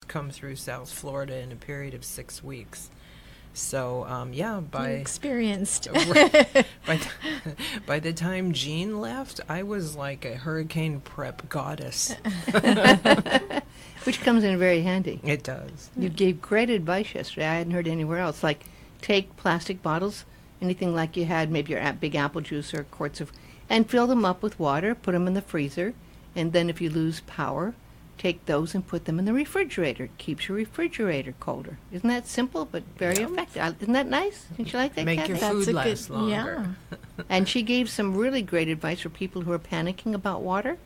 come through South Florida in a period of 6 weeks. So, You're experienced. by the time Jean left, I was like a hurricane prep goddess. Which comes in very handy. It does. You gave great advice yesterday. I hadn't heard anywhere else. Like, take plastic bottles, anything like you had, maybe your big apple juice or quarts of, and fill them up with water, put them in the freezer, and then if you lose power, take those and put them in the refrigerator. It keeps your refrigerator colder. Isn't that simple but very effective? Isn't that nice? Didn't you like that, Make Kathy? your That's food a last good- longer. And she gave some really great advice for people who are panicking about water.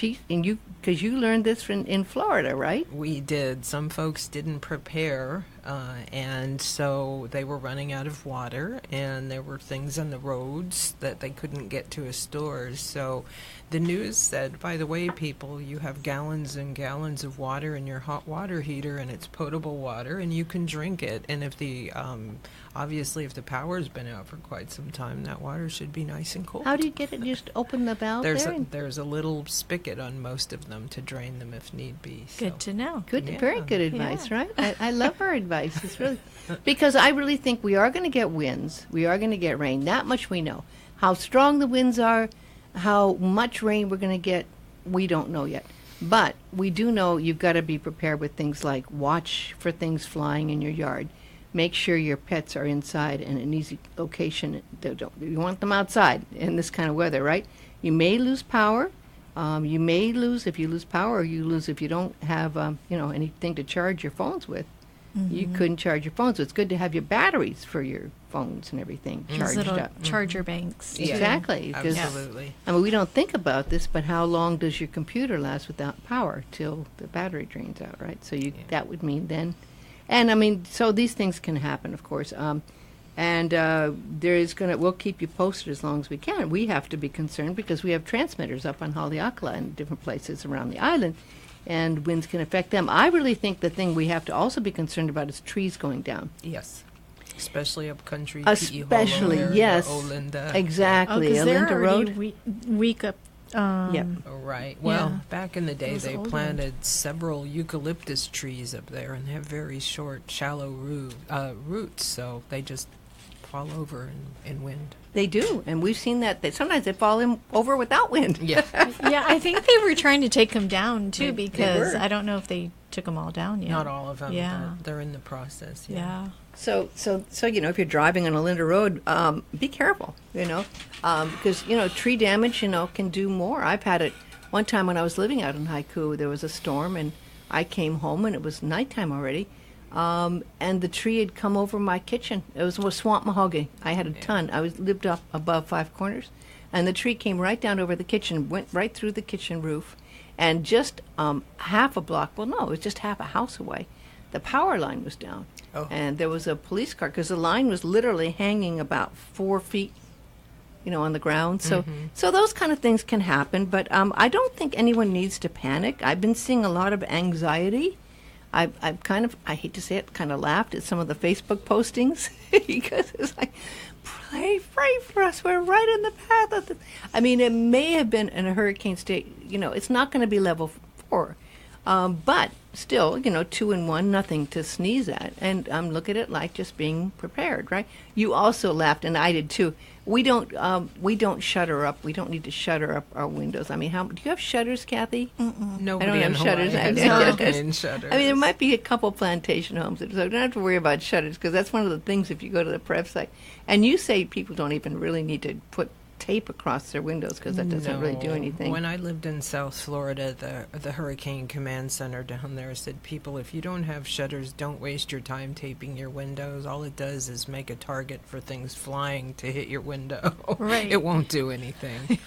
Because you learned this in Florida, right? We did. Some folks didn't prepare, and so they were running out of water, and there were things on the roads that they couldn't get to a stores. So the news said, by the way, people, you have gallons and gallons of water in your hot water heater, and it's potable water, and you can drink it. And if the obviously, if the power's been out for quite some time, that water should be nice and cold. How do you get it? Just open the valve There's a little spigot on most of them to drain them if need be. So. Good to know. Good, Yeah. very good advice, Yeah. right? I love her advice. It's really because I really think we are going to get winds. We are going to get rain. That much we know. How strong the winds are, how much rain we're going to get, we don't know yet. But we do know you've got to be prepared with things like watch for things flying in your yard. Make sure your pets are inside in an easy location. You want them outside in this kind of weather, right? You may lose power. You may lose if you lose power, or you lose if you don't have anything to charge your phones with. You couldn't charge your phones, so it's good to have your batteries for your phones and everything Those charged little up. charger banks. Yeah. Exactly. 'Cause, Absolutely. I mean, we don't think about this, but how long does your computer last without power till the battery drains out, right? So that would mean then. And I mean, so these things can happen, of course. We'll keep you posted as long as we can. We have to be concerned because we have transmitters up on Haleakala and different places around the island, and winds can affect them. I really think the thing we have to also be concerned about is trees going down. Yes. Especially up country. Especially, area, yes. Olinda. Exactly. Because they're Olinda already Road. weak up. Yep. Right. Well, Yeah. back in the day, Those they old planted several eucalyptus trees up there, and they have very short, shallow roots, so they just fall over in wind. They do, and we've seen that. Sometimes they fall over without wind. Yeah. Yeah, I think they were trying to take them down too, They because were. I don't know if they took them all down yet. Not all of them. Yeah. But they're in the process. Yeah. So if you're driving on Olinda Road, be careful, because tree damage, can do more. I've had it one time when I was living out in Haiku. There was a storm, and I came home, and it was nighttime already, and the tree had come over my kitchen. It was swamp mahogany. I had a ton. I lived up above Five Corners, and the tree came right down over the kitchen, went right through the kitchen roof, and just half a block. Well, no, it was just half a house away. The power line was down. Oh. And there was a police car because the line was literally hanging about 4 feet, on the ground. So, so those kind of things can happen. But I don't think anyone needs to panic. I've been seeing a lot of anxiety. I've I hate to say it, kind of laughed at some of the Facebook postings because it's like, pray for us. We're right in the path of the. I mean, it may have been in a hurricane state. It's not going to be level 4. But still, 2 and 1, nothing to sneeze at. And look at it like just being prepared, right? You also laughed, and I did too. We don't shutter up. We don't need to shutter up our windows. I mean, do you have shutters, Kathy? Nobody I don't in have shutters. Hawaii has No. hurricane shutters. I mean, there might be a couple plantation homes, so don't have to worry about shutters because that's one of the things if you go to the prep site. And you say people don't even really need to put tape across their windows because that doesn't really do No. anything. When I lived in South Florida, the Hurricane Command Center down there said, people, if you don't have shutters, don't waste your time taping your windows. All it does is make a target for things flying to hit your window. Right. It won't do anything.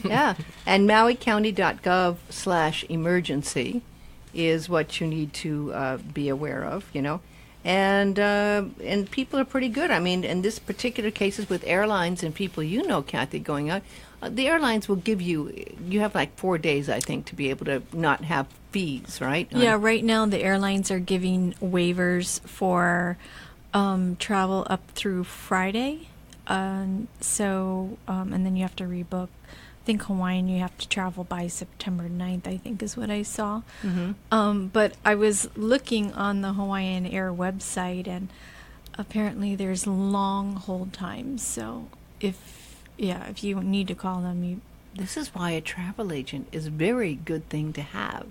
Yeah, and MauiCounty.gov/emergency is what you need to be aware of, And people are pretty good. I mean, in this particular cases with airlines and people Kathy, going out, the airlines will give you have like 4 days, I think, to be able to not have fees, right? Yeah, right now the airlines are giving waivers for travel up through Friday. And then you have to rebook think Hawaiian, you have to travel by September 9th, I think is what I saw. Mm-hmm. But I was looking on the Hawaiian Air website, and apparently there's long hold times. So if you need to call them, This is why a travel agent is a very good thing to have.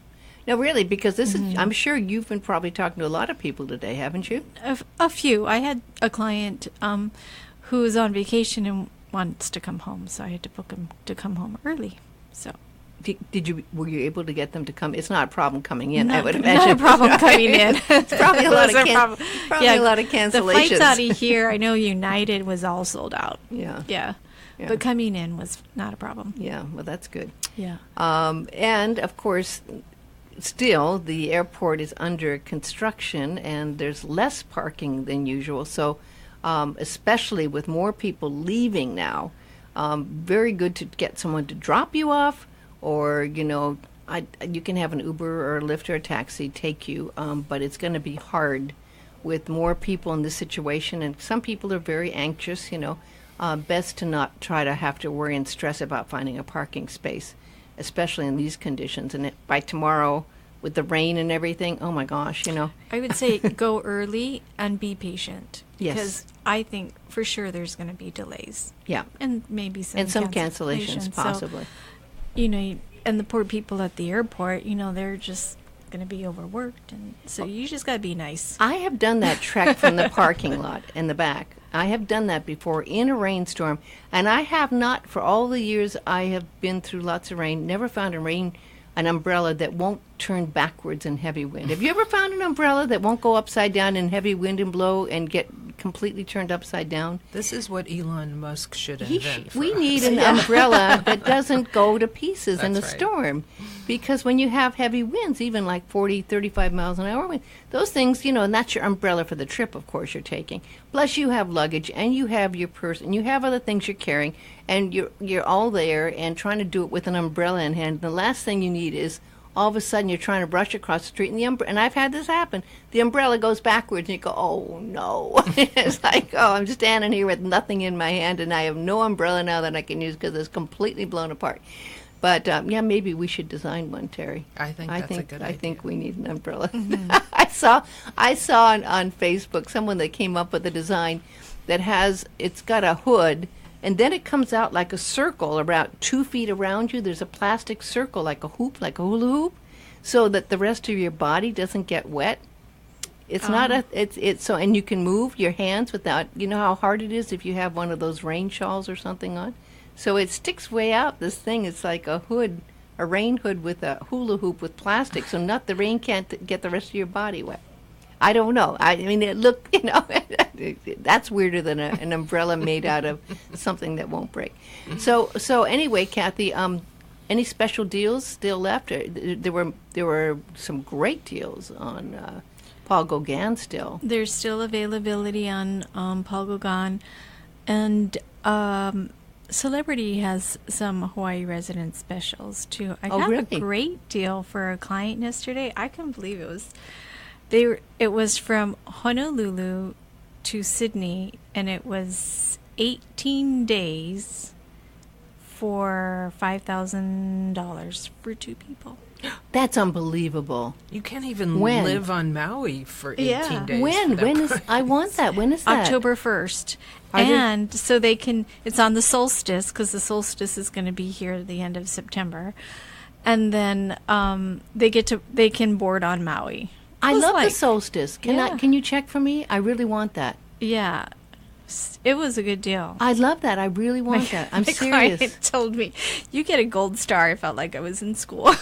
No, really, because this is, I'm sure you've been probably talking to a lot of people today, haven't you? a few. I had a client who was on vacation and wants to come home, so I had to book him to come home early. So Were you able to get them to come? It's not a problem coming in, I not, would imagine. not a problem coming in. It's probably a lot of Yeah, a lot of cancellations. The flights out of here, I know United was all sold out. Yeah. Yeah. But coming in was not a problem. Yeah, well, that's good. Yeah. And, of course, still, the airport is under construction, and there's less parking than usual. So, especially with more people leaving now, very good to get someone to drop you off, or, you can have an Uber or a Lyft or a taxi take you, but it's going to be hard with more people in this situation. And some people are very anxious, best to not try to have to worry and stress about finding a parking space, especially in these conditions. And by tomorrow, with the rain and everything, oh my gosh, I would say go early and be patient. Yes. Because I think for sure there's going to be delays. Yeah. And maybe some cancellations, possibly. So, and the poor people at the airport, they're just going to be overworked. And so you just got to be nice. I have done that trek from the parking lot in the back. I have done that before in a rainstorm, and I have not, for all the years I have been through lots of rain, never found an umbrella that won't turn backwards in heavy wind. Have you ever found an umbrella that won't go upside down in heavy wind and blow and get completely turned upside down? This is what Elon Musk should invent. We need an umbrella that doesn't go to pieces in a right. storm. Because when you have heavy winds, even like 40, 35 miles an hour wind, those things, and that's your umbrella for the trip, of course, you're taking. Plus you have luggage, and you have your purse, and you have other things you're carrying, and you're all there and trying to do it with an umbrella in hand. The last thing you need is all of a sudden you're trying to brush across the street, and and I've had this happen. The umbrella goes backwards, and you go, oh, no. It's like, I'm standing here with nothing in my hand, and I have no umbrella now that I can use because it's completely blown apart. But, maybe we should design one, Terry. I think that's a good idea. I think we need an umbrella. I saw on Facebook someone that came up with a design that it's got a hood, and then it comes out like a circle about 2 feet around you. There's a plastic circle like a hoop, like a hula hoop, so that the rest of your body doesn't get wet. It's and you can move your hands without, how hard it is if you have one of those rain shawls or something on. So it sticks way out. This thing is like a hood, a rain hood with a hula hoop with plastic, so the rain can't get the rest of your body wet. I don't know. I mean, it looked, that's weirder than an umbrella made out of something that won't break. So anyway, Kathy, any special deals still left? There were some great deals on Paul Gauguin still. There's still availability on Paul Gauguin, and Celebrity has some Hawaii resident specials too. I got really? a great deal for a client yesterday. I couldn't believe it was. It was from Honolulu to Sydney, and it was 18 days for $5,000 for 2 people. That's unbelievable. You can't even When? live on Maui for 18 days. When? I want that. When is that? October 1st. So they can, it's on the solstice, because the solstice is going to be here at the end of September. And then they can board on Maui. I love the solstice. Can you check for me? I really want that. Yeah. It was a good deal. I love that. I really want that. I'm my serious. Client told me, you get a gold star. I felt like I was in school.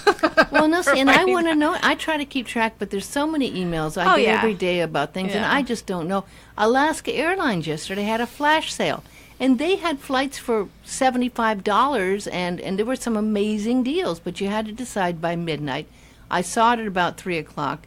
Well, no, see, and I want to know. I try to keep track, but there's so many emails I get every day about things, and I just don't know. Alaska Airlines yesterday had a flash sale, and they had flights for $75, and there were some amazing deals, but you had to decide by midnight. I saw it at about 3 o'clock.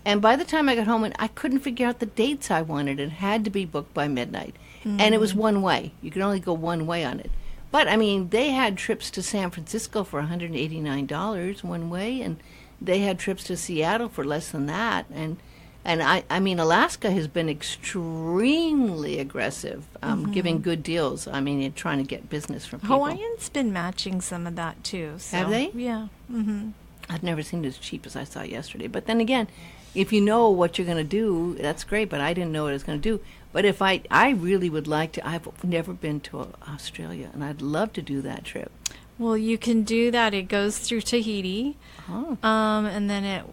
And by the time I got home, I couldn't figure out the dates I wanted. It had to be booked by midnight. Mm-hmm. And it was one way. You could only go one way on it. But, I mean, they had trips to San Francisco for $189 one way, and they had trips to Seattle for less than that. And And I mean, Alaska has been extremely aggressive, giving good deals. I mean, trying to get business from people. Hawaiian's been matching some of that too. So. Have they? Yeah. Mm-hmm. I've never seen it as cheap as I saw yesterday. But then again, if you know what you're going to do, that's great. But I didn't know what I was going to do. But if I really would like to. I've never been to Australia, and I'd love to do that trip. Well, you can do that. It goes through Tahiti, and then it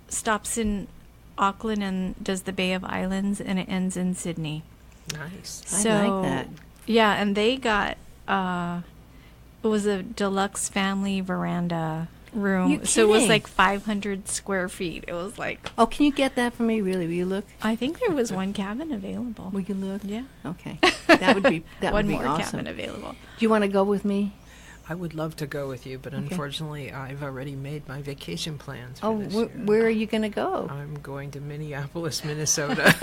stops in Auckland and does the Bay of Islands, and it ends in Sydney. Nice. So, I like that. Yeah, and they got it was a deluxe family veranda room. You're So it was kidding. like 500 square feet. It was like, Oh, can you get that for me? Really? Will you look? I think there was one cabin available. Will you look? Yeah. Okay. That would be One would be more awesome. cabin available. Do you want to go with me? I would love to go with you, but unfortunately, I've already made my vacation plans for Oh, this year. where are you going to go? I'm going to Minneapolis, Minnesota.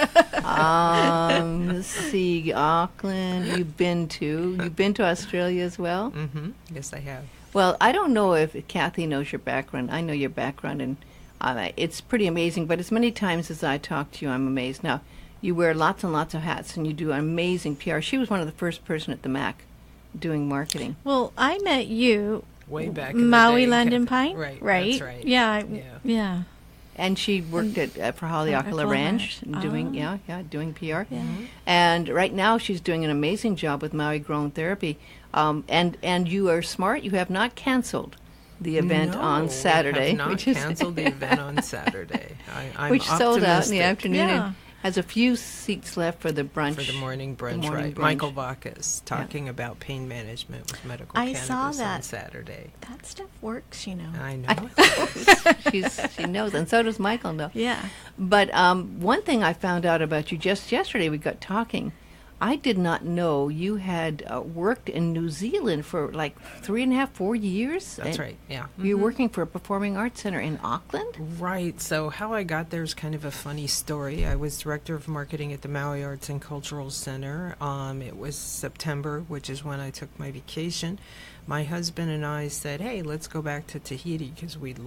Let's see, Auckland. You've been to Australia as well? Mm-hmm. Yes, I have. Well, I don't know if Kathy knows your background. I know your background, and it's pretty amazing. But as many times as I talk to you, I'm amazed. Now, you wear lots and lots of hats, and you do amazing PR. She was one of the first person at the MAC doing marketing. Well, I met you Way back in Maui the day. Land Pine, Right, right? that's right. Yeah, Yeah. yeah. And she worked for Haleakala Haleakala Ranch, Ranch. doing Oh. doing PR. Yeah. And right now she's doing an amazing job with Maui Grown Therapy. And you are smart. You have not canceled the event No, on Saturday, I have not which is canceled the event on Saturday. I'm which sold out in the optimistic afternoon. Yeah. And has a few seats left for the brunch. for the morning brunch. morning Right, brunch. Michael Bacchus talking about pain management with medical I cannabis saw on that. Saturday. That stuff works, you know. I know. She knows, and so does Michael know. Yeah. But one thing I found out about you just yesterday, we got talking. I did not know you had worked in New Zealand for like 3.5, 4 years. That's And right. Yeah. You were working for a performing arts center in Auckland? Right. So how I got there is kind of a funny story. I was director of marketing at the Maui Arts and Cultural Center. It was September, which is when I took my vacation. My husband and I said, "Hey, let's go back to Tahiti," because we'd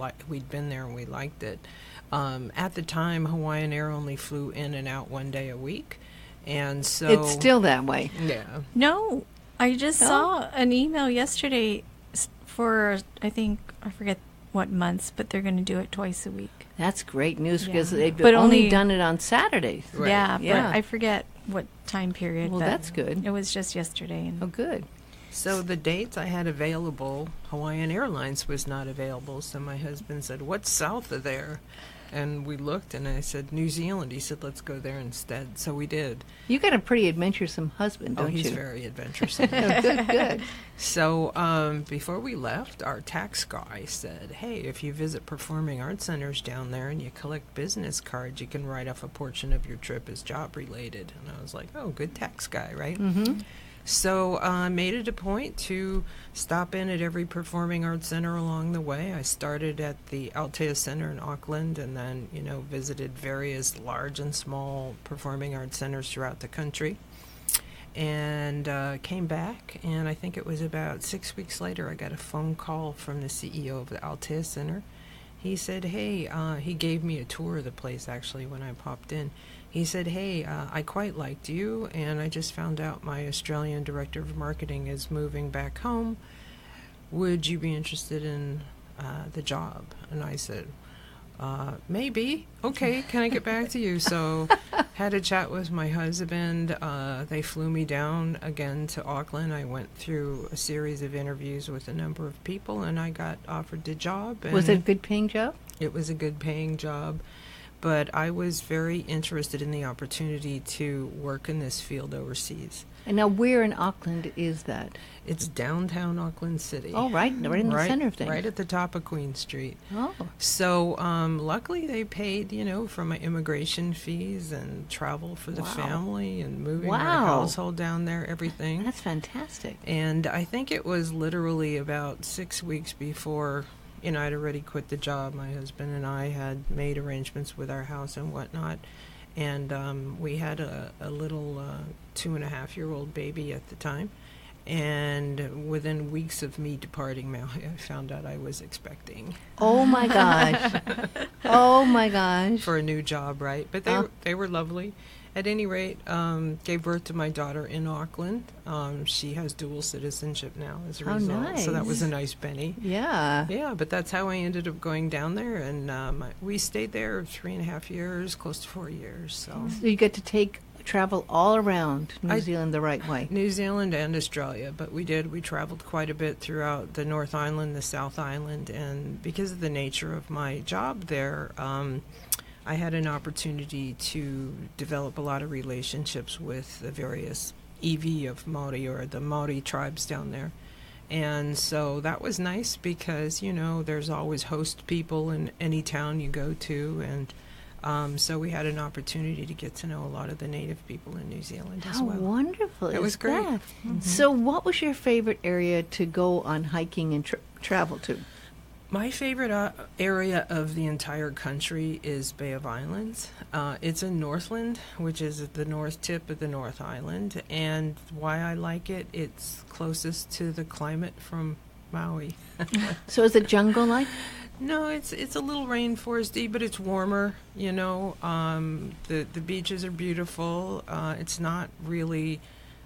been there and we liked it. At the time, Hawaiian Air only flew in and out one day a week, and so It's still that way. yeah. No, I just No? saw an email yesterday for, I forget what months, but they're going to do it twice a week. That's great news Yeah. because they've But only only- done it on Saturdays. Right. Yeah, Yeah. but I forget what time period. Well, but that's good. It was just yesterday. And Oh, good. So the dates I had available, Hawaiian Airlines was not available. So my husband said, "What's south of there?" And we looked, and I said, "New Zealand." He said, "Let's go there instead." So we did. You got a pretty adventuresome husband, don't he's you? very adventuresome. Oh, good, good. So before we left, our tax guy said, "Hey, if you visit performing arts centers down there and you collect business cards, you can write off a portion of your trip as job related." And I was like, "Oh, good tax guy, right?" Mm-hmm. So I made it a point to stop in at every performing arts center along the way. I started at the Altea Center in Auckland, and then visited various large and small performing arts centers throughout the country. And came back, and I think it was about 6 weeks later, I got a phone call from the CEO of the Altea Center. He said, "Hey," he gave me a tour of the place actually when I popped in. He said, "Hey, I quite liked you, and I just found out my Australian director of marketing is moving back home. Would you be interested in the job?" And I said, "Maybe. Okay, can I get back to you?" So had a chat with my husband. They flew me down again to Auckland. I went through a series of interviews with a number of people, and I got offered the job. And Was it a good paying job? it was a good paying job, but I was very interested in the opportunity to work in this field overseas. And now where in Auckland is that? It's downtown Auckland City. Oh, right in the center of things. Right at the top of Queen Street. Oh, So luckily they paid, for my immigration fees and travel for the Wow. family and moving our Wow. household down there, everything. that's fantastic. And I think it was literally about 6 weeks before, I'd already quit the job. My husband and I had made arrangements with our house and whatnot. And we had a little 2.5-year-old baby at the time. And within weeks of me departing Maui, I found out I was expecting. Oh my gosh. Oh my gosh. For a new job, right? But they were lovely. At any rate, gave birth to my daughter in Auckland. She has dual citizenship now as a result. Nice. So that was a nice penny. Yeah. Yeah, but that's how I ended up going down there. And we stayed there 3.5 years, close to 4 years. So So you get to travel all around New Zealand the right way. New Zealand and Australia, but we traveled quite a bit throughout the North Island, the South Island, and because of the nature of my job there, I had an opportunity to develop a lot of relationships with the various iwi of Maori, or the Maori tribes down there. And so that was nice because, there's always host people in any town you go to, and so we had an opportunity to get to know a lot of the native people in New Zealand as well. How wonderful It was great. that? Mm-hmm. So what was your favorite area to go on hiking and travel to? My favorite area of the entire country is Bay of Islands. It's in Northland, which is at the north tip of the North Island. And why I like it, it's closest to the climate from Maui. So is it jungle-like? No, it's a little rainforesty, but it's warmer. The beaches are beautiful. It's not really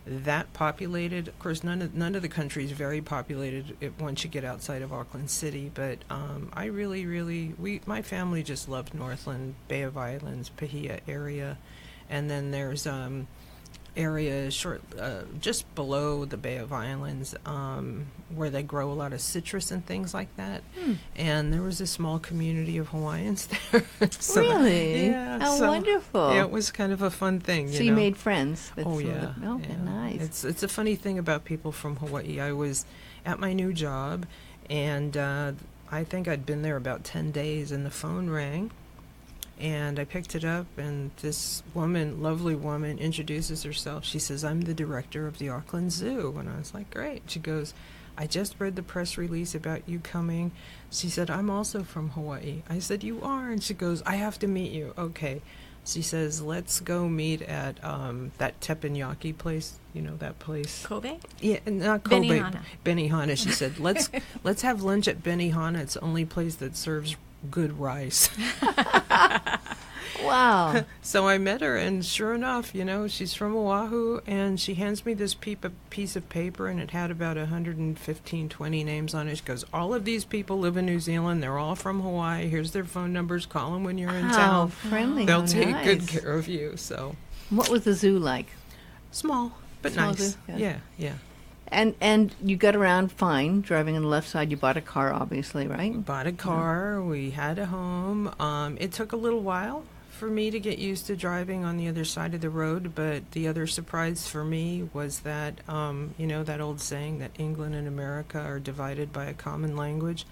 that populated. Of course, none of the country is very populated once you get outside of Auckland City. But I really, my family just loved Northland, Bay of Islands, Pahia area, and then there's area just below the Bay of Islands where they grow a lot of citrus and things like that. And there was a small community of Hawaiians there. So, really? Yeah. How wonderful. Yeah, it was kind of a fun thing. So you made friends. Oh, yeah. Okay, nice. It's a funny thing about people from Hawaii. I was at my new job, and I think I'd been there about 10 days, and the phone rang. And I picked it up, and this lovely woman, introduces herself. She says, "I'm the director of the Auckland Zoo." And I was like, "Great." She goes, "I just read the press release about you coming." She said, "I'm also from Hawaii." I said, "You are?" And she goes, "I have to meet you." Okay. She says, "Let's go meet at that teppanyaki place. You know that place?" Kobe? Yeah, not Kobe. Benihana. Benihana. She said, let's have lunch at Benihana. It's the only place that serves good rice." Wow. So I met her, and sure enough, she's from Oahu, and she hands me this piece of paper, and it had about 115, 20 names on it. She goes, "All of these people live in New Zealand. They're all from Hawaii. Here's their phone numbers. Call them when you're in How town. friendly. They'll How take nice. good care of you." So What was the zoo like? small, but Small nice. zoo, yeah. Yeah. And you got around fine, driving on the left side. You bought a car, obviously, right? Bought a car. We had a home. It took a little while for me to get used to driving on the other side of the road, but the other surprise for me was that, that old saying that England and America are divided by a common language.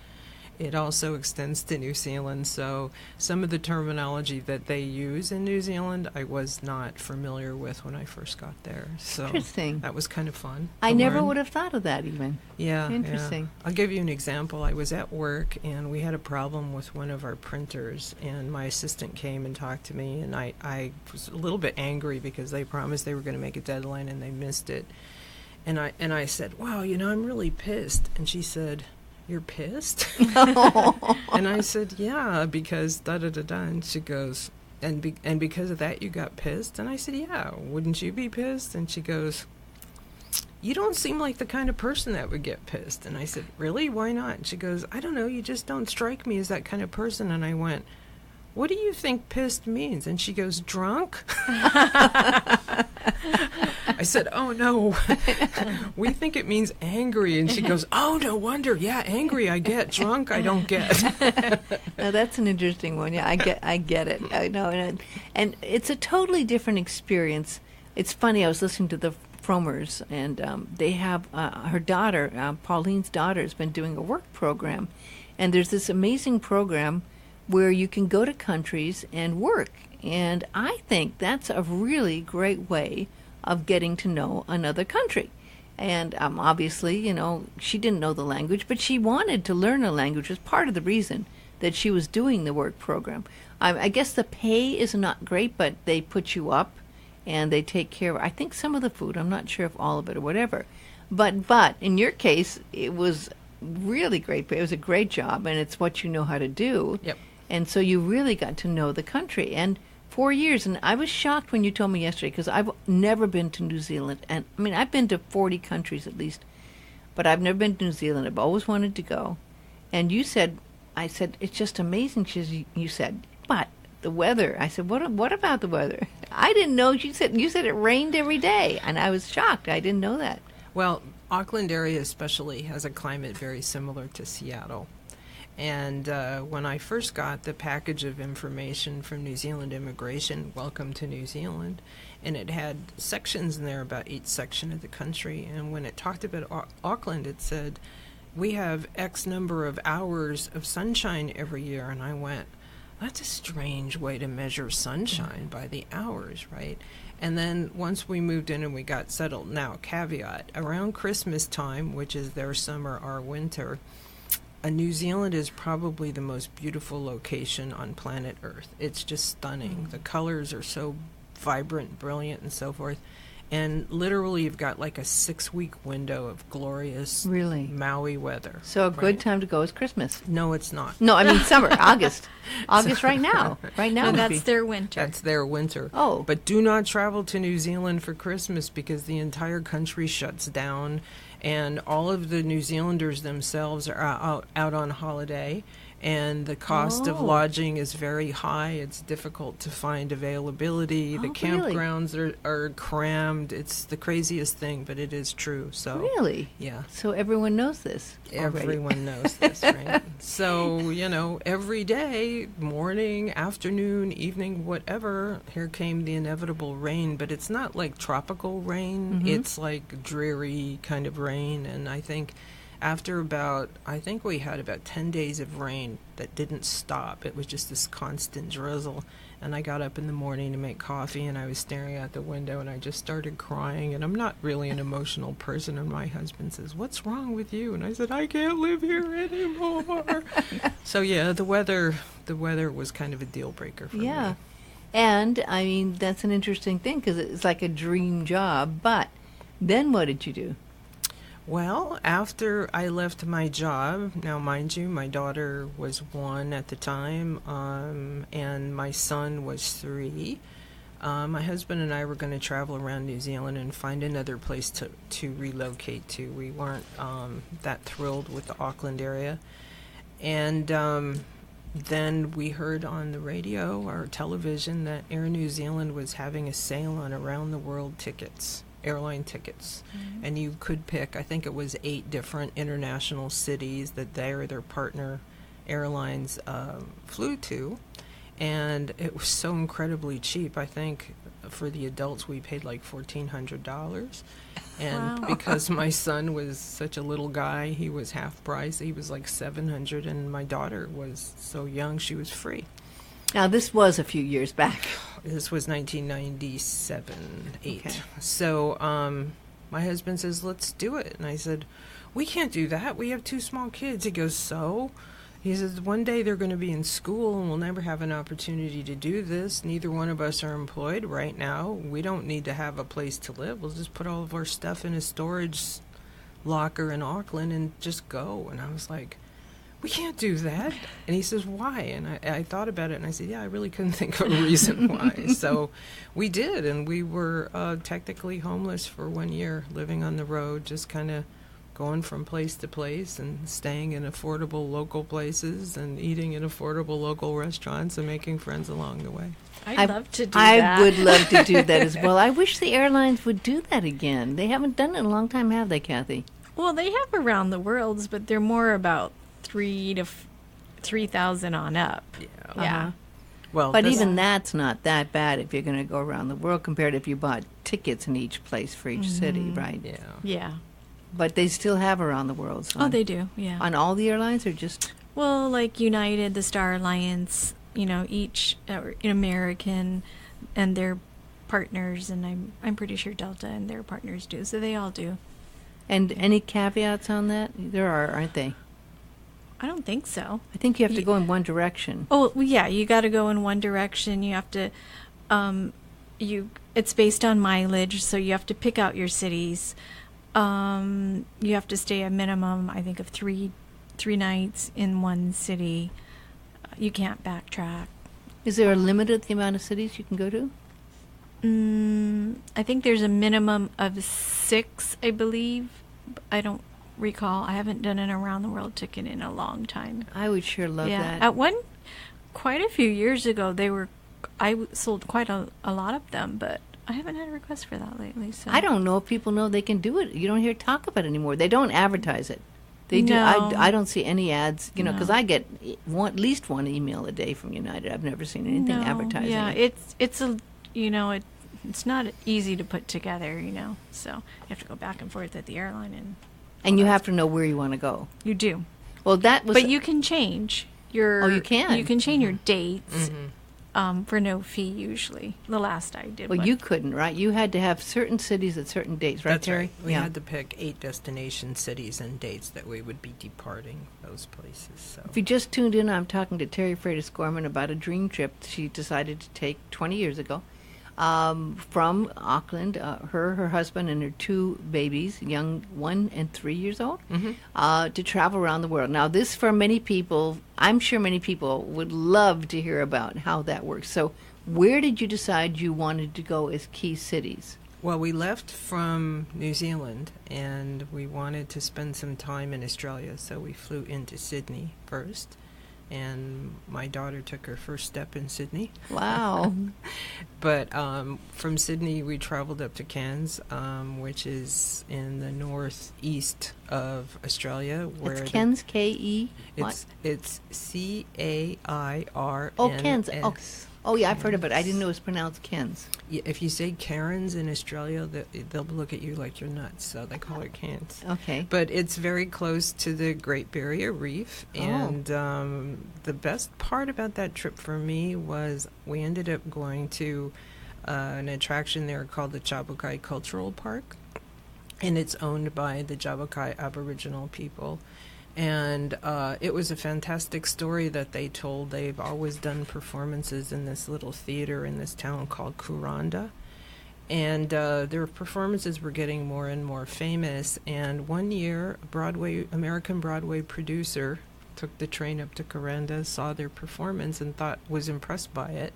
It also extends to New Zealand, so some of the terminology that they use in New Zealand I was not familiar with when I first got there. So Interesting. that was kind of fun. I to never learn. would have thought of that even. Yeah. Interesting. Yeah. I'll give you an example. I was at work, and we had a problem with one of our printers, and my assistant came and talked to me, and I was a little bit angry because they promised they were going to make a deadline, and they missed it. And I said, "Wow, I'm really pissed." And she said, "You're pissed?" And I said, "Yeah, because da-da-da-da." And she goes, and because of that you got pissed? And I said, "Yeah, wouldn't you be pissed?" And she goes, "You don't seem like the kind of person that would get pissed." And I said, "Really? Why not?" And she goes, "I don't know, you just don't strike me as that kind of person." And I went, "What do you think pissed means?" And she goes, "Drunk." I said, "Oh, no, we think it means angry." And she goes, "Oh, no wonder. Yeah, angry I get. Drunk I don't get." Now that's an interesting one. Yeah, I get it. I know, and it's a totally different experience. It's funny. I was listening to the Fromers, and they have her daughter, Pauline's daughter, has been doing a work program, and there's this amazing program where you can go to countries and work, and I think that's a really great way of getting to know another country. And obviously, she didn't know the language, but she wanted to learn a language as part of the reason that she was doing the work program. I guess the pay is not great, but they put you up and they take care of, I think, some of the food. I'm not sure if all of it or whatever. But in your case, it was really great. It was a great job, and it's what you know how to do. Yep. And so you really got to know the country. And 4 years, and I was shocked when you told me yesterday, because I've never been to New Zealand. And I mean, I've been to 40 countries at least, but I've never been to New Zealand. I've always wanted to go. And you said, I said, it's just amazing. You said, but the weather. I said, what about the weather? I didn't know. You said it rained every day, and I was shocked. I didn't know that. Well, Auckland area especially has a climate very similar to Seattle. And when I first got the package of information from New Zealand Immigration, Welcome to New Zealand, and it had sections in there about each section of the country. And when it talked about Auckland, it said, we have X number of hours of sunshine every year. And I went, that's a strange way to measure sunshine, by the hours, right? And then once we moved in and we got settled, now, caveat, around Christmas time, which is their summer, our winter, New Zealand is probably the most beautiful location on planet Earth. It's just stunning. The colors are so vibrant, brilliant, and so forth. And literally, you've got like a 6-week window of glorious Maui weather. So a good time to go is Christmas. No, it's not. No, I mean summer, August. August right now. Right now. No, that's their winter. That's their winter. Oh. But do not travel to New Zealand for Christmas because the entire country shuts down. And all of the New Zealanders themselves are out on holiday, and the cost of lodging is very high. It's difficult to find availability. The campgrounds are crammed. It's the craziest thing, but it is true. So really? Yeah. So everyone knows this already. Everyone knows this, right? So, every day, morning, afternoon, evening, whatever, here came the inevitable rain. But it's not like tropical rain. Mm-hmm. It's like dreary kind of rain. And I think after we had about 10 days of rain that didn't stop. It was just this constant drizzle. And I got up in the morning to make coffee, and I was staring out the window, and I just started crying. And I'm not really an emotional person, and my husband says, "What's wrong with you?" And I said, "I can't live here anymore." So yeah, the weather was kind of a deal breaker for me. Yeah. And I mean, that's an interesting thing because it's like a dream job. But then what did you do? Well, after I left my job, now mind you, my daughter was 1 at the time, and my son was 3. My husband and I were going to travel around New Zealand and find another place to relocate to. We weren't that thrilled with the Auckland area. And then we heard on the radio or television that Air New Zealand was having a sale on around-the-world tickets. Airline tickets, and you could pick, I think it was 8 different international cities that their partner airlines flew to, and it was so incredibly cheap. I think for the adults we paid like $1,400, and because my son was such a little guy, he was half price. He was like $700, and my daughter was so young, she was free. Now, this was a few years back. This was 1997, 8. Okay. So my husband says, let's do it. And I said, we can't do that. We have 2 small kids. He goes, so? He says, one day they're going to be in school and we'll never have an opportunity to do this. Neither one of us are employed right now. We don't need to have a place to live. We'll just put all of our stuff in a storage locker in Auckland and just go. And I was like, we can't do that. And he says, why? And I thought about it, and I said, yeah, I really couldn't think of a reason why. So we did, and we were technically homeless for 1 year, living on the road, just kind of going from place to place and staying in affordable local places and eating in affordable local restaurants and making friends along the way. I'd love to do that. I would love to do that as well. I wish the airlines would do that again. They haven't done it in a long time, have they, Kathy? Well, they have around the worlds, but they're more about 3,000 on up. Yeah. Well, but even that's not that bad if you're going to go around the world compared to if you bought tickets in each place for each city, right? Yeah. But they still have around the world. Oh, they do. Yeah. On all the airlines, or just? Well, like United, the Star Alliance, each American and their partners, and I'm pretty sure Delta and their partners do. So they all do. And any caveats on that? There are, aren't they? I don't think so. I think you have to go in one direction. Oh, well, yeah, you got to go in one direction. You have to, it's based on mileage, so you have to pick out your cities. You have to stay a minimum, I think, of three nights in one city. You can't backtrack. Is there a limit of the amount of cities you can go to? I think there's a minimum of 6, I believe. I don't recall. I haven't done an around the world ticket in a long time. I would sure love that. Quite a few years ago, I sold quite a lot of them, but I haven't had a request for that lately. So I don't know if people know they can do it. You don't hear talk about it anymore. They don't advertise it. They do. No. I don't see any ads, No. because I get at least one email a day from United. I've never seen anything advertising Yeah, it. it's not easy to put together, So you have to go back and forth at the airline, And you have to know where you want to go. you do. Well, that was. But you can change your. Oh, you can? You can change your dates for no fee usually. The last I did. Well, you couldn't, right? You had to have certain cities at certain dates, right, That's Teri? right. We had to pick 8 destination cities and dates that we would be departing those places. So If you just tuned in, I'm talking to Teri Freitas Gorman about a dream trip she decided to take 20 years ago from Auckland, her husband, and her 2 babies, young 1 and 3 years old, to travel around the world. Now, this for many people, I'm sure many people would love to hear about how that works. So where did you decide you wanted to go as key cities? Well, we left from New Zealand and we wanted to spend some time in Australia, so we flew into Sydney first. And my daughter took her first step in Sydney. Wow. But from Sydney, we traveled up to Cairns, which is in the northeast of Australia. It's Cairns, K-E? What? It's C-A-I-R-N-S. Oh, Cairns. Oh, yeah, I've heard of it. I didn't know it was pronounced Cairns. Yeah, if you say Cairns in Australia, they'll look at you like you're nuts, so they call it Cairns. Okay. But it's very close to the Great Barrier Reef, and the best part about that trip for me was we ended up going to an attraction there called the Chabukai Cultural Park, and it's owned by the Chabukai Aboriginal people. And it was a fantastic story that they told. They've always done performances in this little theater in this town called Kuranda. And their performances were getting more and more famous. And one year, a American Broadway producer took the train up to Kuranda, saw their performance, and was impressed by it,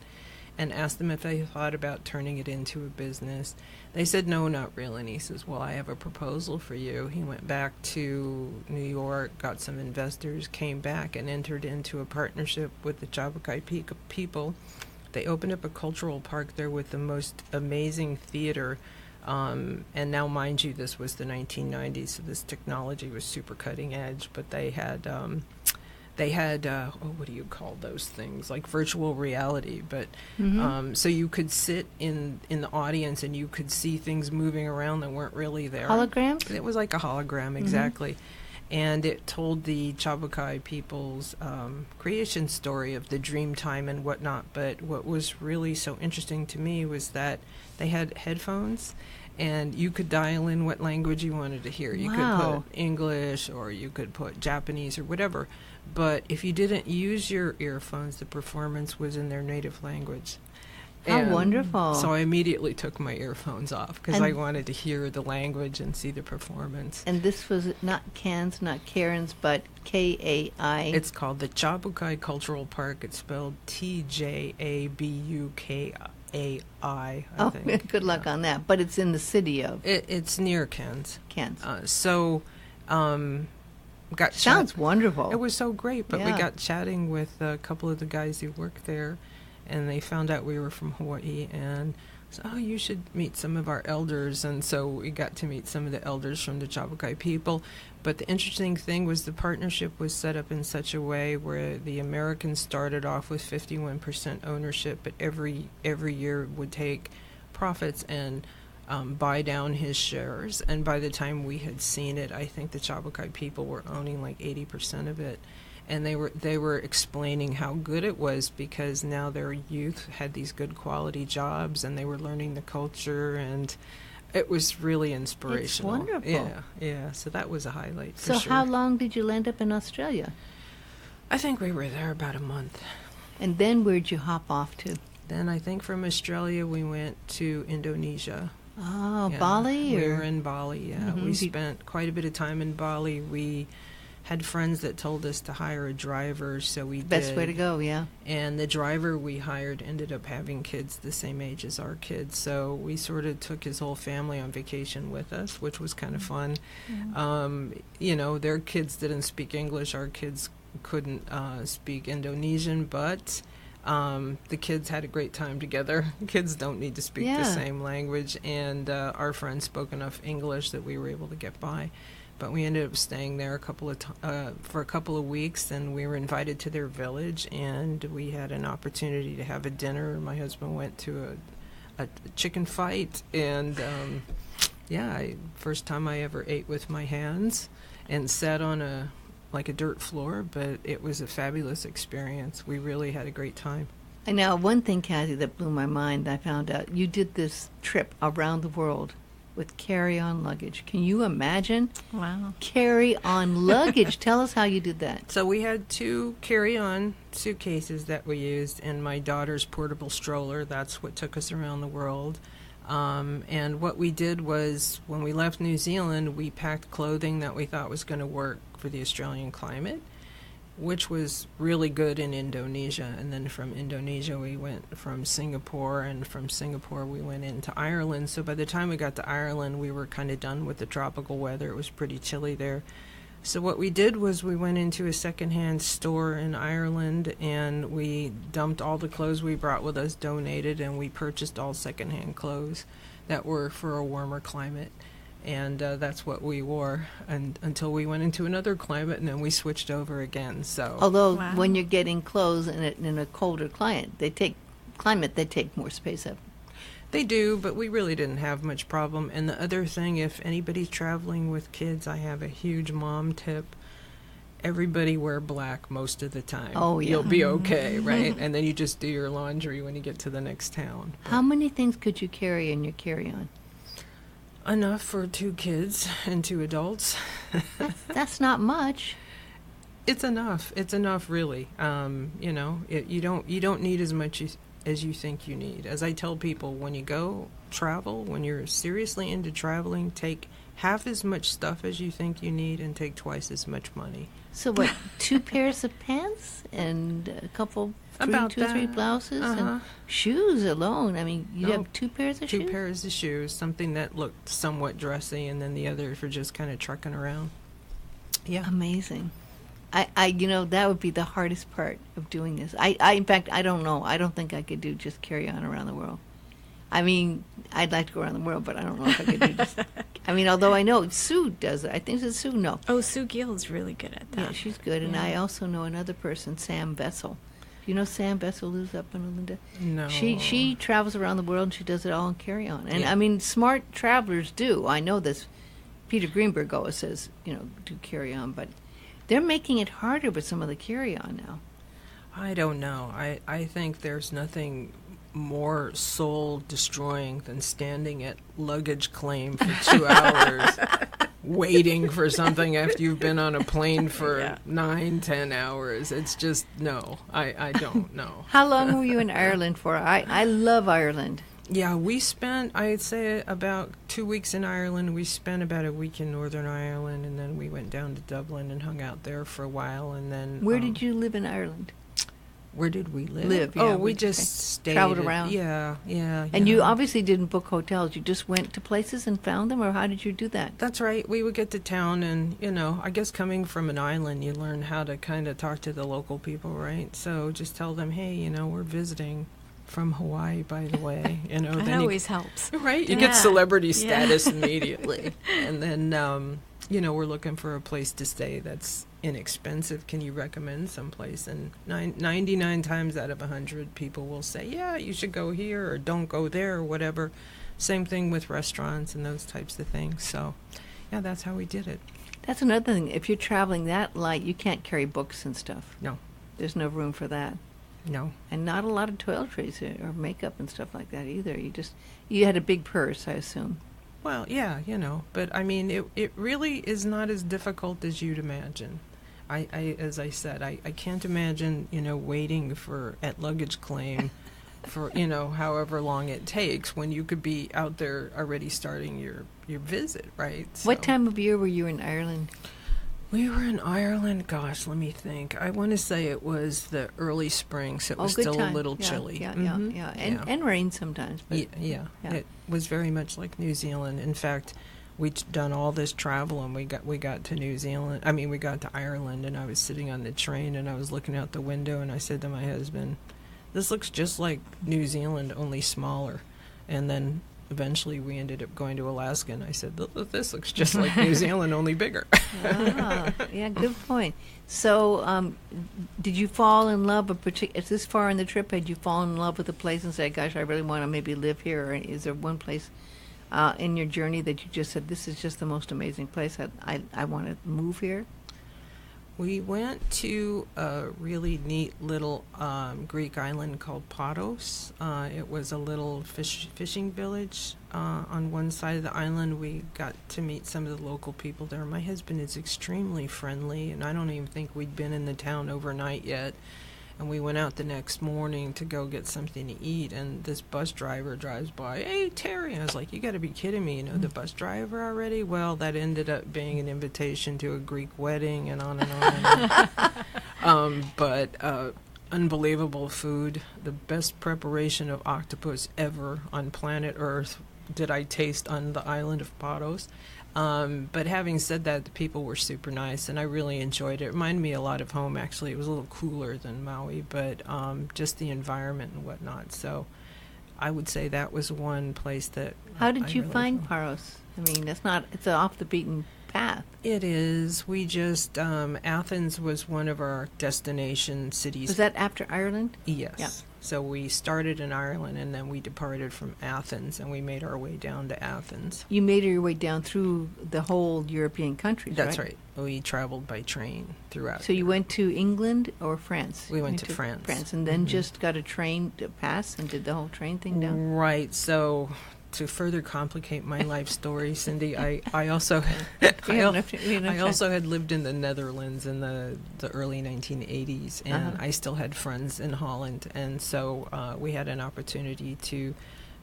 and asked them if they thought about turning it into a business. They said, no, not really. And he says, well, I have a proposal for you. He went back to New York, got some investors, came back and entered into a partnership with the Chabukai people. They opened up a cultural park there with the most amazing theater. And now, mind you, this was the 1990s, so this technology was super cutting edge, but they had what do you call those things, like virtual reality, but so you could sit in the audience and you could see things moving around that weren't really there. Holograms? It was like a hologram, exactly. And it told the Chabukai people's creation story of the dream time and whatnot. But what was really so interesting to me was that they had headphones, and you could dial in what language you wanted to hear. You could put English, or you could put Japanese, or whatever. But if you didn't use your earphones, the performance was in their native language. How wonderful. So I immediately took my earphones off because I wanted to hear the language and see the performance. And this was not Cairns, not Cairns, but K-A-I. It's called the Chabukai Cultural Park. It's spelled T-J-A-B-U-K-A-I, I think. Good luck on that. But it's in the city of... It's near Cairns. Cairns. Sounds wonderful. It was so great, but we got chatting with a couple of the guys who work there, and they found out we were from Hawaii, and said, oh, you should meet some of our elders. And so we got to meet some of the elders from the Chabukai people. But the interesting thing was the partnership was set up in such a way where the Americans started off with 51% ownership, but every year would take profits and buy down his shares. And by the time we had seen it, I think the Chabukai people were owning like 80% of it. And they were explaining how good it was because now their youth had these good quality jobs and they were learning the culture, and it was really inspirational. It's wonderful. Yeah. So that was a highlight for sure. So how long did you land up in Australia? I think we were there about a month. And then where'd you hop off to? Then I think from Australia we went to Indonesia. Oh, Yeah, Bali? we Or? were in Bali, yeah. Mhm. We spent quite a bit of time in Bali. We had friends that told us to hire a driver, so we Best did. way to go, yeah. And the driver we hired ended up having kids the same age as our kids, so we sort of took his whole family on vacation with us, which was kind of fun. You know, their kids didn't speak English. Our kids couldn't speak Indonesian, but the kids had a great time together. Kids don't need to speak the Yeah. same language, and our friends spoke enough English that we were able to get by. But we ended up staying there for a couple of weeks, and we were invited to their village, and we had an opportunity to have a dinner. My husband went to a chicken fight, and first time I ever ate with my hands and sat on a dirt floor, but it was a fabulous experience. We really had a great time. And now, one thing, Kathy, that blew my mind, I found out you did this trip around the world with carry-on luggage. Can you imagine? Wow. Carry-on luggage. Tell us how you did that. So we had 2 carry-on suitcases that we used, and my daughter's portable stroller. That's what took us around the world. And what we did was, when we left New Zealand, we packed clothing that we thought was going to work for the Australian climate, which was really good in Indonesia. And then from Indonesia, we went from Singapore, and from Singapore, we went into Ireland. So by the time we got to Ireland, we were kind of done with the tropical weather. It was pretty chilly there. So what we did was we went into a secondhand store in Ireland, and we dumped all the clothes we brought with us, donated, and we purchased all secondhand clothes that were for a warmer climate. And that's what we wore until we went into another climate, and then we switched over again. So, Although, Wow. when you're getting clothes in a colder climate, they take more space up. they do, but we really didn't have much problem. And the other thing, if anybody's traveling with kids, I have a huge mom tip. Everybody wear black most of the time. Oh, yeah. You'll be okay, right? And then you just do your laundry when you get to the next town. How many things could you carry in your carry-on? Enough for 2 kids and 2 adults. That's not much. It's enough. It's enough, really. You know, you don't need as much as you think you need. As I tell people, when you go travel, when you're seriously into traveling, take half as much stuff as you think you need and take twice as much money. So what? 2 pairs of pants and a couple, About 2 or 3 that. blouses Uh-huh. and shoes alone. I mean, you Oh, have 2 pairs of 2 shoes. pairs of shoes, something that looked somewhat dressy, and then the other for just kind of trucking around. Yeah. Amazing. That would be the hardest part of doing this. In fact, I don't know. I don't think I could do just carry on around the world. I mean, I'd like to go around the world, but I don't know if I could do just. I mean, although I know Sue does it. I think it's Sue. No. Oh, Sue Gill's really good at that. Yeah, she's good. And Yeah. I also know another person, Sam Vessel. You know Sam Vessel lives up in Olinda? No. She travels around the world and she does it all in carry on. And Yeah. I mean, smart travelers do. I know this. Peter Greenberg always says, do carry on, but they're making it harder with some of the carry on now. I don't know. I think there's nothing more soul destroying than standing at luggage claim for 2 hours waiting for something after you've been on a plane for 9-10 hours. It's just, no, I don't know. How long were you in Ireland for? I love Ireland. Yeah, we spent, I'd say, about 2 weeks in Ireland. We spent about a week in Northern Ireland, and then we went down to Dublin and hung out there for a while. And then Where did you live in Ireland? Where did we live? Live, yeah, Oh, we where'd you just stay? stayed. Traveled around? Yeah. And you obviously didn't book hotels. You just went to places and found them, or how did you do that? That's right. We would get to town, and, I guess coming from an island, you learn how to kind of talk to the local people, right? So just tell them, hey, we're visiting from Hawaii, by the way. That then always helps. right? You Yeah. get celebrity Yeah. status immediately. And then, we're looking for a place to stay that's inexpensive. Can you recommend someplace? And 99 times out of 100, people will say, yeah, you should go here, or don't go there, or whatever. Same thing with restaurants and those types of things. So, yeah, that's how we did it. That's another thing. If you're traveling that light, you can't carry books and stuff. No. There's no room for that. No. And not a lot of toiletries or makeup and stuff like that either. You had a big purse, I assume. Well, yeah, but I mean, it really is not as difficult as you'd imagine. As I said, I can't imagine, waiting at luggage claim for, however long it takes when you could be out there already starting your visit, right? So, What time of year were you in Ireland? we were in Ireland, gosh, let me think. I want to say it was the early spring, so it was good still time. a little Yeah, chilly. Yeah, Mhm. yeah. And rain sometimes. But Yeah. Yeah. It was very much like New Zealand. In fact, we'd done all this travel, and we got to New Zealand. I mean, we got to Ireland, and I was sitting on the train, and I was looking out the window, and I said to my husband, "This looks just like New Zealand, only smaller." And then eventually we ended up going to Alaska, and I said, "This looks just like New Zealand, only bigger." Yeah, good point. So, did you fall in love is this far in the trip? Had you fallen in love with a place and said, "Gosh, I really want to maybe live here"? Or is there one place in your journey that you just said, "This is just the most amazing place. I want to move here"? We went to a really neat little Greek island called Paros. It was a little fishing village. On one side of the island, we got to meet some of the local people there. My husband is extremely friendly, and I don't even think we'd been in the town overnight yet. And we went out the next morning to go get something to eat, and this bus driver drives by. "Hey, Terry." And I was like, "You got to be kidding me, the bus driver already?" Well, that ended up being an invitation to a Greek wedding, and on and on. But unbelievable food. The best preparation of octopus ever on planet Earth did I taste on the island of Paros. But having said that, the people were super nice, and I really enjoyed it. It reminded me a lot of home, actually. It was a little cooler than Maui, but just the environment and whatnot. So I would say that was one place that How did you really find loved. Paros? I mean, it's off the beaten path. It is. We just, Athens was one of our destination cities. Was that after Ireland? Yes. Yeah. So we started in Ireland, and then we departed from Athens, and we made our way down to Athens. You made your way down through the whole European countries, That's right. We traveled by train throughout. So you went to England or France? We went to France. France, and then just got a train to pass and did the whole train thing down? Right. So to further complicate my life story, Cindy, I also We have enough I time. also had lived in the Netherlands in the early 1980s, and Uh-huh. I still had friends in Holland, and so we had an opportunity to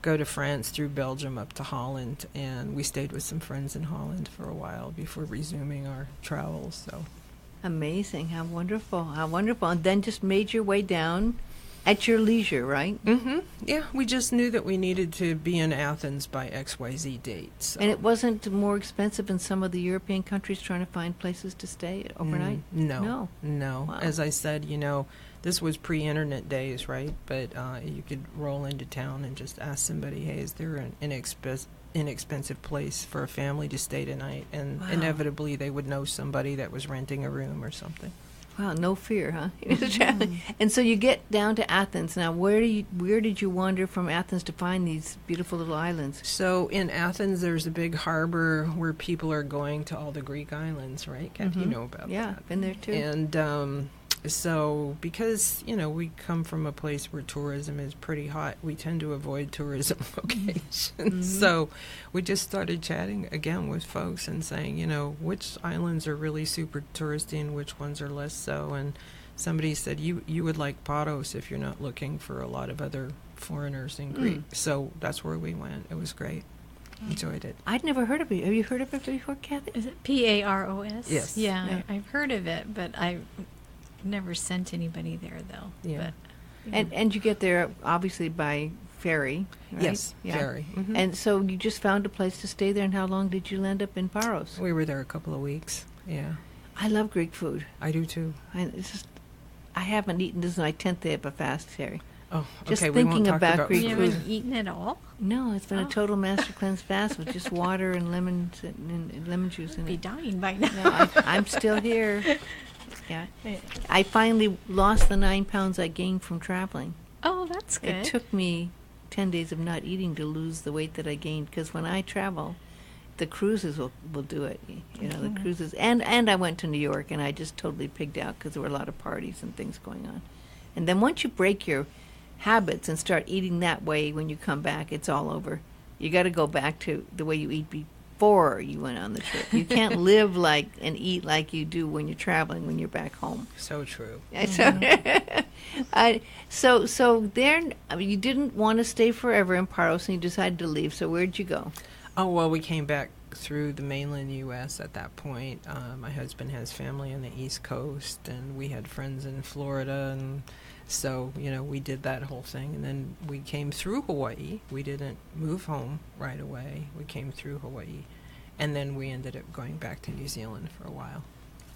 go to France through Belgium up to Holland, and we stayed with some friends in Holland for a while before resuming our travels. So Amazing. How wonderful. How wonderful. And then just made your way down at your leisure, right? yeah, we just knew that we needed to be in Athens by XYZ date. So. And it wasn't more expensive in some of the European countries trying to find places to stay overnight? No. Wow. As I said, this was pre-internet days, right? But you could roll into town and just ask somebody, "Hey, is there an inexpensive place for a family to stay tonight?" And Wow. inevitably they would know somebody that was renting a room or something. Wow, no fear, huh? And so you get down to Athens. Now, where did you wander from Athens to find these beautiful little islands? So in Athens, there's a big harbor where people are going to all the Greek islands, right? Kathy, you know about Yeah, that. been there too. And so because, we come from a place where tourism is pretty hot, we tend to avoid tourism locations. So we just started chatting again with folks and saying, which islands are really super touristy and which ones are less so. And somebody said, you would like Paros if you're not looking for a lot of other foreigners in Greece. So that's where we went. It was great. Enjoyed it. I'd never heard of it. Have you heard of it before, Kathy? Is it Paros? Yes. Yeah, Yeah. I've heard of it, but I've never sent anybody there, though. Yeah. But, And you get there, obviously, by ferry, right? Yes, ferry. Mhm. And so you just found a place to stay there, and how long did you land up in Paros? We were there a couple of weeks. Yeah, I love Greek food. I do too. I haven't eaten, this is my 10th day of a fast, Terry. Oh, Just okay. We won't thinking talk about about Greek you food. food. haven't eaten at all? No, it's been a Oh. total master cleanse fast with just water and lemon juice in Be it. dying by now. No, I'm still here. Yeah. I finally lost the 9 pounds I gained from traveling. Oh, that's good. It took me 10 days of not eating to lose the weight that I gained, because when I travel, the cruises will do it. The cruises. And I went to New York, and I just totally pigged out because there were a lot of parties and things going on. And then once you break your habits and start eating that way when you come back, it's all over. You got to go back to the way you eat before you went on the trip. You can't live like and eat like you do when you're traveling, when you're back home. So true. So there, I mean, you didn't want to stay forever in Paros, and you decided to leave. So where'd you go? Oh, well, we came back through the mainland U.S. at that point. My husband has family on the East Coast, and we had friends in Florida, and so, we did that whole thing. And then we came through Hawaii. We didn't move home right away. We came through Hawaii, and then we ended up going back to New Zealand for a while.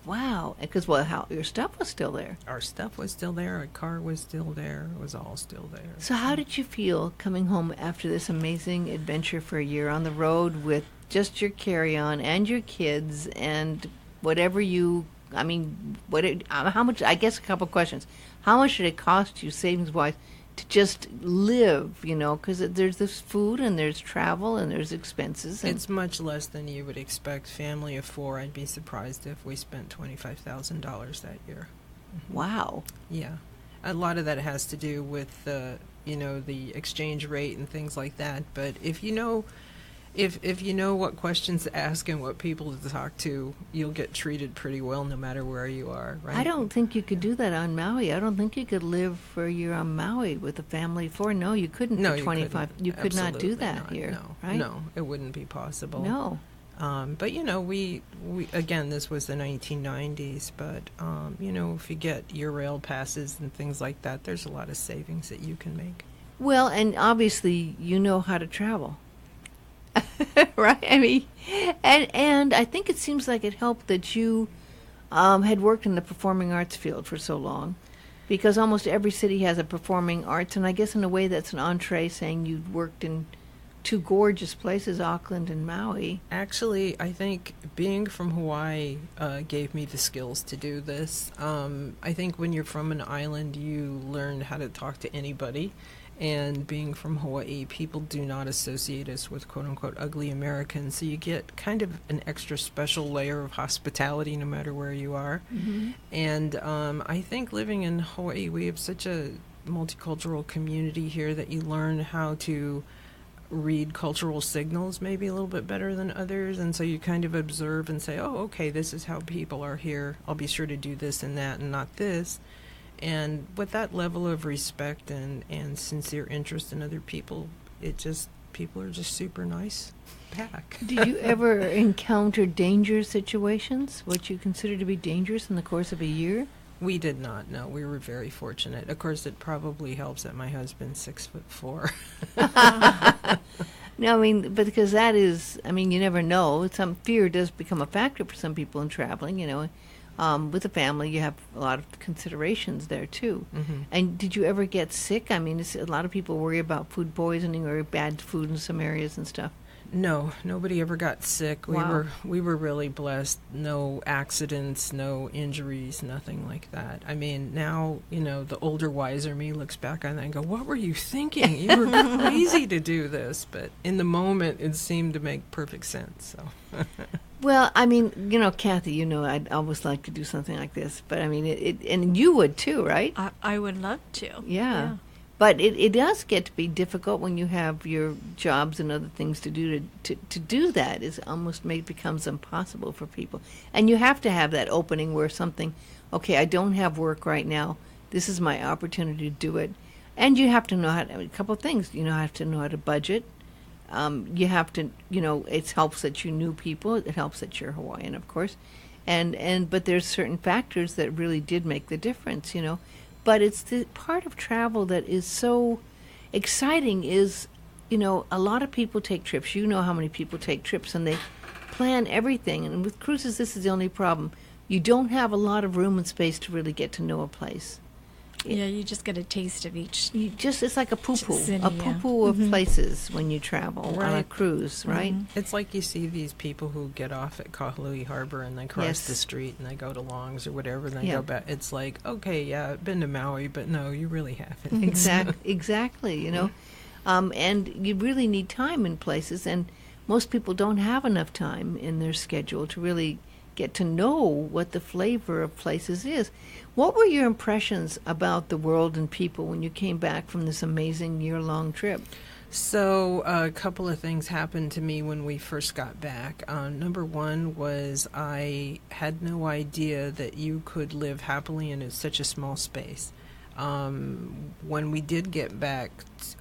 Wow, because your stuff was still there. Our stuff was still there. Our car was still there. It was all still there. So how did you feel coming home after this amazing adventure for a year on the road with just your carry-on and your kids and whatever how much, I guess a couple questions. How much did it cost you, savings-wise, to just live, because there's this food and there's travel and there's expenses. It's much less than you would expect. Family of 4, I'd be surprised if we spent $25,000 that year. Mm-hmm. Wow. Yeah. A lot of that has to do with the exchange rate and things like that. But if you know what questions to ask and what people to talk to, you'll get treated pretty well no matter where you are, right? I don't think you could do that on Maui. I don't think you could live for a year on Maui with a family of 4. No, you couldn't. No, for 25. You could not do that not, here, no, right? No, it wouldn't be possible. No. But we again, this was the 1990s. But if you get your rail passes and things like that, there's a lot of savings that you can make. Well, and obviously you know how to travel. Right? I mean, and I think it seems like it helped that you had worked in the performing arts field for so long, because almost every city has a performing arts, and I guess in a way that's an entree saying you'd worked in 2 gorgeous places, Auckland and Maui. Actually, I think being from Hawaii gave me the skills to do this. I think when you're from an island, you learn how to talk to anybody. And being from Hawaii, people do not associate us with quote-unquote ugly Americans, so you get kind of an extra special layer of hospitality no matter where you are. Mm-hmm. And I think living in Hawaii, we have such a multicultural community here that you learn how to read cultural signals maybe a little bit better than others, and so you kind of observe and say, oh, okay, this is how people are here. I'll be sure to do this and that and not this. And with that level of respect and sincere interest in other people, people are just super nice back. Did you ever encounter dangerous situations, what you consider to be dangerous in the course of a year? We did not, no. We were very fortunate. Of course, it probably helps that my husband's 6'4". No, I mean, but because that is, I mean, you never know. Some fear does become a factor for some people in traveling, with a family, you have a lot of considerations there, too. Mm-hmm. And did you ever get sick? I mean, a lot of people worry about food poisoning or bad food in some areas and stuff. No, nobody ever got sick. Wow. We were really blessed. No accidents, no injuries, nothing like that. I mean, now, the older, wiser me looks back on that and go, what were you thinking? You were crazy to do this. But in the moment, it seemed to make perfect sense. So. Well, I mean, Kathy, I'd always like to do something like this. But, I mean, and you would too, right? I would love to. Yeah. But it does get to be difficult when you have your jobs and other things to do. To do that is almost becomes impossible for people. And you have to have that opening where something, okay, I don't have work right now. This is my opportunity to do it. And you have to know a couple of things. You have to know how to budget. You have to, it helps that you knew people. It helps that you're Hawaiian, of course. But there's certain factors that really did make the difference, But it's the part of travel that is so exciting is, a lot of people take trips. You know how many people take trips, and they plan everything. And with cruises, this is the only problem. You don't have a lot of room and space to really get to know a place. Yeah, you just get a taste of each. It's like a poo-poo, city, a poo-poo of places when you travel on a cruise, right? Mm-hmm. It's like you see these people who get off at Kahului Harbor and they cross the street and they go to Long's or whatever and they go back. It's like, okay, yeah, I've been to Maui, but no, you really haven't. Exactly, and you really need time in places, and most people don't have enough time in their schedule to really get to know what the flavor of places is. What were your impressions about the world and people when you came back from this amazing year-long trip? So a couple of things happened to me when we first got back. Number one was I had no idea that you could live happily in such a small space. When we did get back,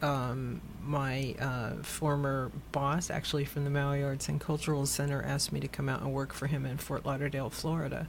my former boss, actually from the Maui Arts and Cultural Center, asked me to come out and work for him in Fort Lauderdale, Florida.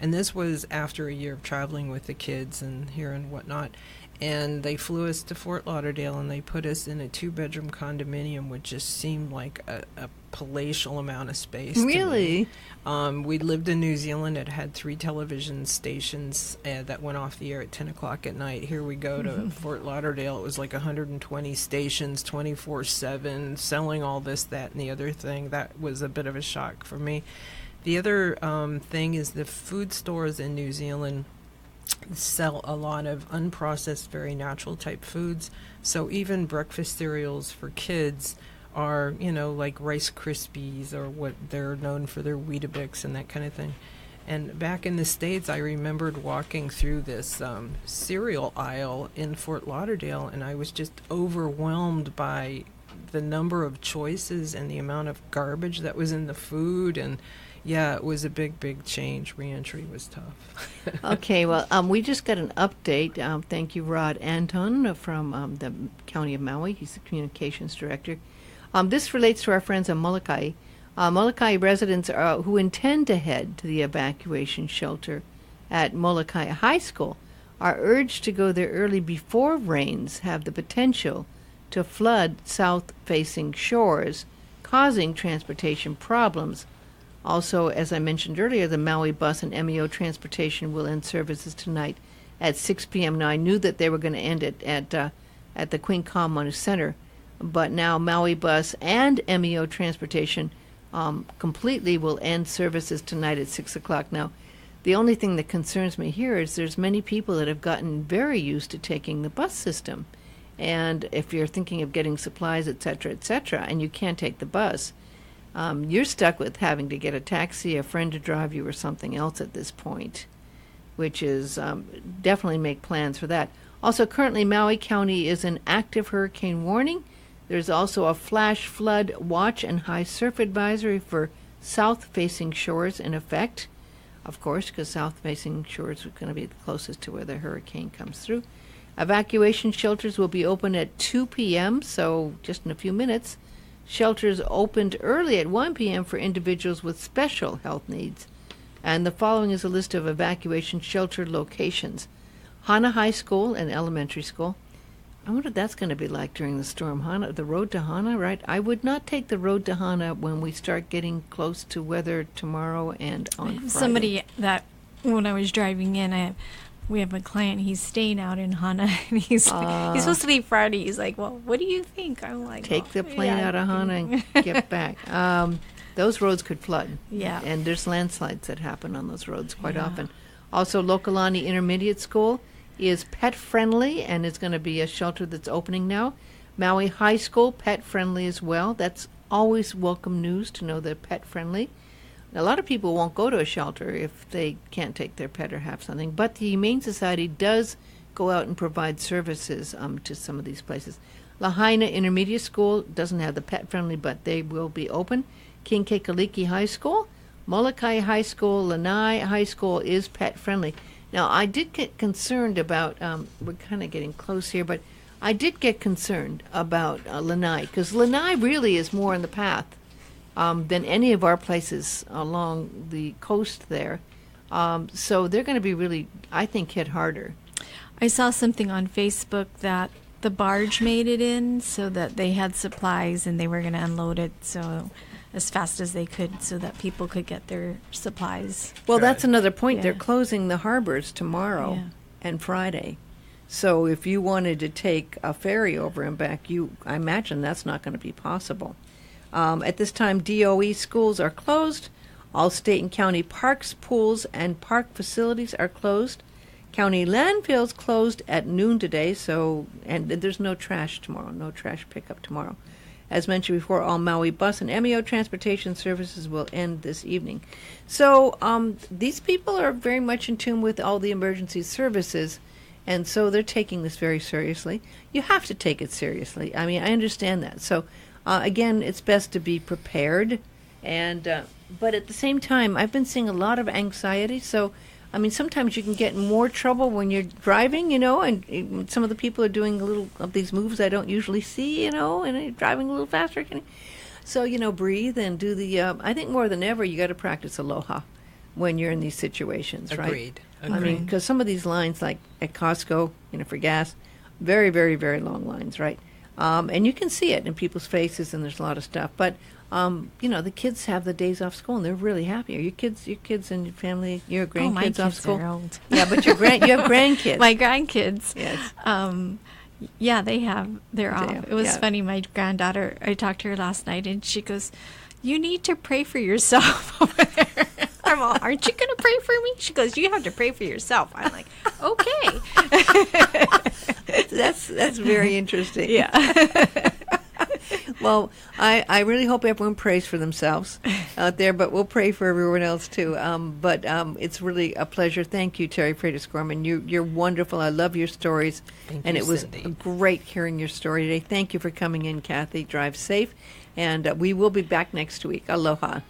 And this was after a year of traveling with the kids and here and whatnot. And they flew us to Fort Lauderdale, and they put us in a 2-bedroom condominium, which just seemed like a palatial amount of space. Really? To me. We lived in New Zealand. It had 3 television stations that went off the air at 10 o'clock at night. Here we go to Fort Lauderdale. It was like 120 stations, 24/7, selling all this, that, and the other thing. That was a bit of a shock for me. The other thing is the food stores in New Zealand sell a lot of unprocessed, very natural type foods. So even breakfast cereals for kids are, like Rice Krispies or what they're known for, their Weetabix and that kind of thing. And back in the States, I remembered walking through this cereal aisle in Fort Lauderdale, and I was just overwhelmed by the number of choices and the amount of garbage that was in the food. And yeah, it was a big change. Reentry was tough. Okay, well, we just got an update. Thank you, Rod Anton from the County of Maui. He's the communications director. This relates to our friends in Molokai. Molokai residents who intend to head to the evacuation shelter at Molokai High School are urged to go there early before rains have the potential to flood south-facing shores, causing transportation problems. Also, as I mentioned earlier, the Maui Bus and MEO Transportation will end services tonight at 6 p.m. Now, I knew that they were going to end it at the Queen Kamanu Center, but now Maui Bus and MEO Transportation completely will end services tonight at 6 o'clock. Now, the only thing that concerns me here is there's many people that have gotten very used to taking the bus system. And if you're thinking of getting supplies, et cetera, and you can't take the bus, you're stuck with having to get a taxi, a friend to drive you, or something else at this point, which is definitely make plans for that. Also, currently, Maui County is in active hurricane warning. There's also a flash flood watch and high surf advisory for south-facing shores in effect, of course, because south-facing shores are going to be the closest to where the hurricane comes through. Evacuation shelters will be open at 2 p.m., so just in a few minutes. Shelters opened early at 1 p.m. for individuals with special health needs. And the following is a list of evacuation shelter locations. Hana High School and Elementary School. I wonder what that's going to be like during the storm. Hana, the road to Hana, right? I would not take the road to Hana when we start getting close to weather tomorrow and on Friday. Somebody that, when I was driving in, we have a client, he's staying out in Hana, and he's supposed to leave Friday. He's like, well, what do you think? I'm like, take the plane out of Hana and get back. Those roads could flood. Yeah. And there's landslides that happen on those roads quite often. Also, Lokalani Intermediate School is pet-friendly, and it's going to be a shelter that's opening now. Maui High School, pet-friendly as well. That's always welcome news to know they're pet-friendly. A lot of people won't go to a shelter if they can't take their pet or have something, but the Humane Society does go out and provide services to some of these places. Lahaina Intermediate School doesn't have the pet-friendly, but they will be open. King Kekaliki High School, Molokai High School, Lanai High School is pet-friendly. Now, I did get concerned about, we're kind of getting close here, but I did get concerned about Lanai, because Lanai really is more in the path than any of our places along the coast there. So they're going to be really, I think, hit harder. I saw something on Facebook that the barge made it in so that they had supplies and they were going to unload it so as fast as they could so that people could get their supplies. Well, that's another point. Yeah. They're closing the harbors tomorrow and Friday. So if you wanted to take a ferry over and back, I imagine that's not going to be possible. At this time, DOE schools are closed. All state and county parks, pools, and park facilities are closed. County landfills closed at noon today, and there's no trash tomorrow, no trash pickup tomorrow. As mentioned before, all Maui bus and MEO transportation services will end this evening. So these people are very much in tune with all the emergency services, And so they're taking this very seriously. You have to take it seriously. I mean, I understand that. So, again, it's best to be prepared. And but at the same time, I've been seeing a lot of anxiety. So, I mean, sometimes you can get in more trouble when you're driving, and some of the people are doing a little of these moves I don't usually see, and they're driving a little faster. So, breathe and do the, I think more than ever, you got to practice aloha when you're in these situations, right? Agreed. I mean, because some of these lines, like at Costco, for gas, very, very, very long lines, right? And you can see it in people's faces, and there's a lot of stuff. But, the kids have the days off school, and they're really happy. Are your kids and your family, your grandkids my off kids school? are old. Yeah, but you have grandkids. My grandkids. Yes. Yeah, they're off. Yeah, It was yeah. funny. My granddaughter, I talked to her last night, and she goes, "You need to pray for yourself over there." I'm all, "Aren't you going to pray for me?" She goes, "You have to pray for yourself." I'm like, "Okay." That's very interesting. Yeah. Well, I really hope everyone prays for themselves out there, but we'll pray for everyone else too. But it's really a pleasure. Thank you, Teri Freitas Gorman. You're wonderful. I love your stories. Thank and you, it was Cindy. great hearing your story today. Thank you for coming in, Kathy. Drive safe. And we will be back next week. Aloha.